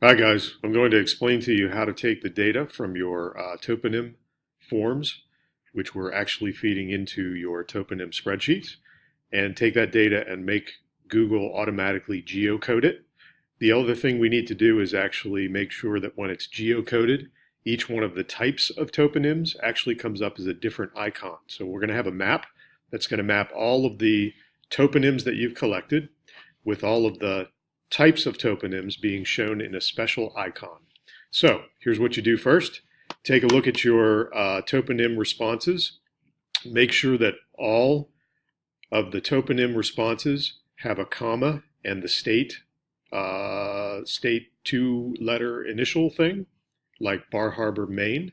Hi guys, I'm going to explain to you how to take the data from your Toponym forms, which we're actually feeding into your Toponym spreadsheets, and take that data and make Google automatically geocode it. The other thing we need to do is actually make sure that when it's geocoded, each one of the types of toponyms actually comes up as a different icon. So we're going to have a map that's going to map all of the toponyms that you've collected with all of the types of toponyms being shown in a special icon. So here's what you do first. Take a look at your toponym responses. Make sure that all of the toponym responses have a comma and the state two-letter initial thing, like Bar Harbor, Maine.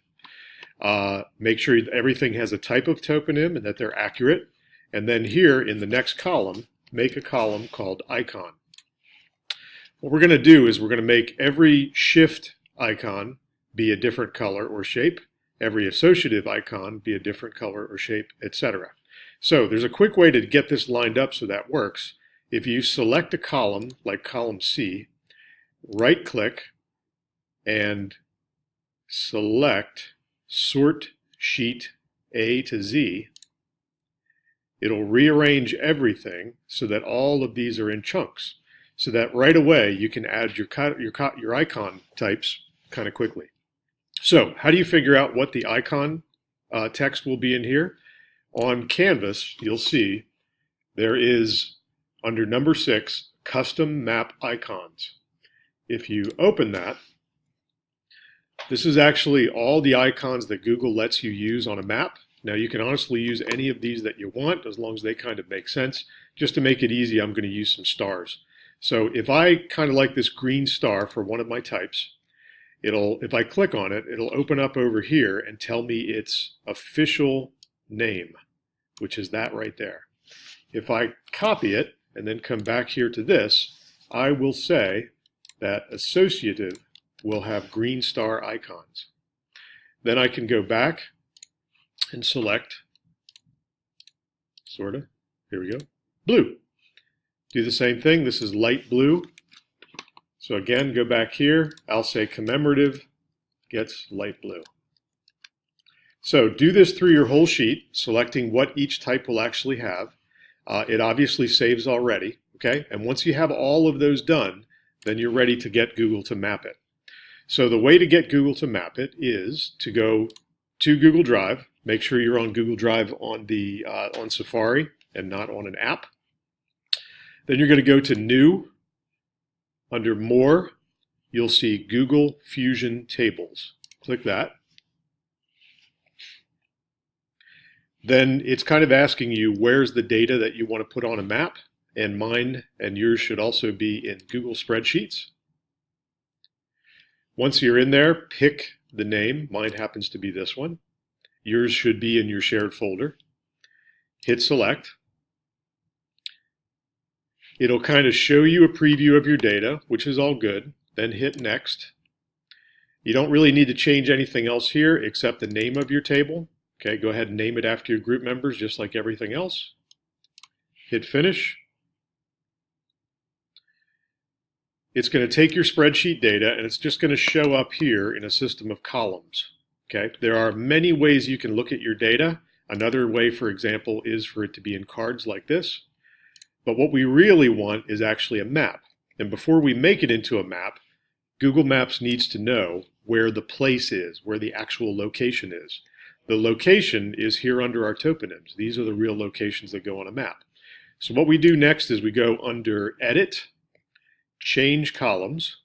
Make sure everything has a type of toponym and that they're accurate. And then here in the next column, make a column called icon. What we're going to do is we're going to make every shift icon be a different color or shape, every associative icon be a different color or shape, etc. So there's a quick way to get this lined up so that works. If you select a column, like column C, right-click and select Sort Sheet A to Z, it'll rearrange everything so that all of these are in chunks, so that right away you can add your icon types kind of quickly. So how do you figure out what the icon text will be in here? On Canvas, you'll see there is, under number 6, Custom Map Icons. If you open that, this is actually all the icons that Google lets you use on a map. Now you can honestly use any of these that you want as long as they kind of make sense. Just to make it easy, I'm going to use some stars. So if I kind of like this green star for one of my types, if I click on it, it'll open up over here and tell me its official name, which is that right there. If I copy it and then come back here to this, I will say that associative will have green star icons. Then I can go back and select, here we go, blue. Do the same thing. This is light blue. So again, go back here. I'll say commemorative gets light blue. So do this through your whole sheet, selecting what each type will actually have. It obviously saves already, okay? And once you have all of those done, then you're ready to get Google to map it. So the way to get Google to map it is to go to Google Drive. Make sure you're on Google Drive on Safari and not on an app. Then you're going to go to New. Under More, you'll see Google Fusion Tables. Click that. Then it's kind of asking you where's the data that you want to put on a map, and mine and yours should also be in Google Spreadsheets. Once you're in there, pick the name. Mine happens to be this one. Yours should be in your shared folder. Hit select. It'll kind of show you a preview of your data, which is all good. Then hit next. You don't really need to change anything else here except the name of your table. Okay, go ahead and name it after your group members just like everything else. Hit finish. It's going to take your spreadsheet data and it's just going to show up here in a system of columns. Okay, there are many ways you can look at your data. Another way, for example, is for it to be in cards like this. But what we really want is actually a map. And before we make it into a map, Google Maps needs to know where the place is, where the actual location is. The location is here under our toponyms. These are the real locations that go on a map. So what we do next is we go under Edit, Change Columns.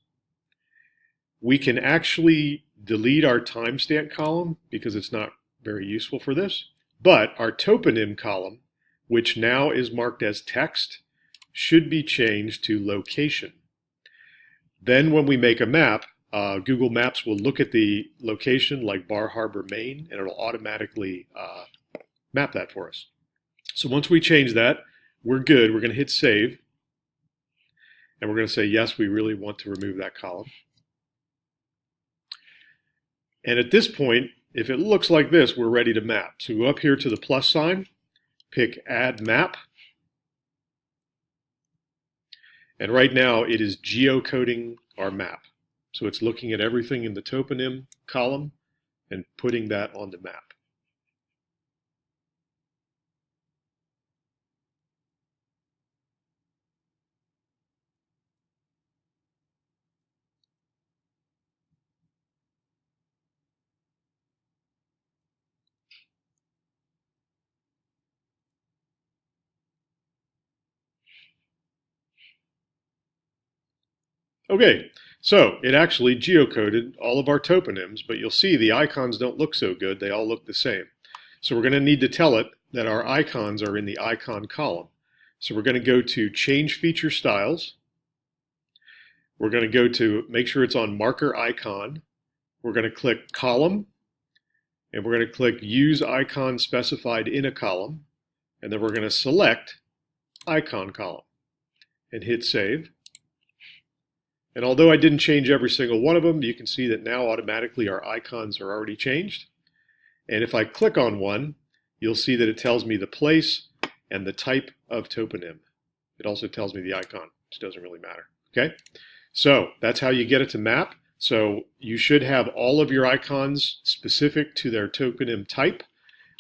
We can actually delete our timestamp column because it's not very useful for this. But our toponym column, which now is marked as text, should be changed to location. Then when we make a map, Google Maps will look at the location like Bar Harbor, Maine, and it'll automatically map that for us. So once we change that, we're good. We're going to hit save. And we're going to say, yes, we really want to remove that column. And at this point, if it looks like this, we're ready to map. So go up here to the plus sign, pick Add Map. And right now it is geocoding our map. So it's looking at everything in the toponym column and putting that on the map. Okay, so it actually geocoded all of our toponyms, but you'll see the icons don't look so good. They all look the same. So we're going to need to tell it that our icons are in the icon column. So we're going to go to Change Feature Styles. We're going to go to make sure it's on Marker Icon. We're going to click Column, and we're going to click Use Icon Specified in a Column, and then we're going to select Icon Column and hit Save. And although I didn't change every single one of them, you can see that now automatically our icons are already changed. And if I click on one, you'll see that it tells me the place and the type of toponym. It also tells me the icon, which doesn't really matter. Okay, so that's how you get it to map. So you should have all of your icons specific to their toponym type,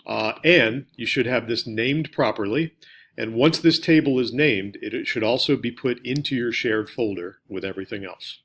and you should have this named properly. And once this table is named, it should also be put into your shared folder with everything else.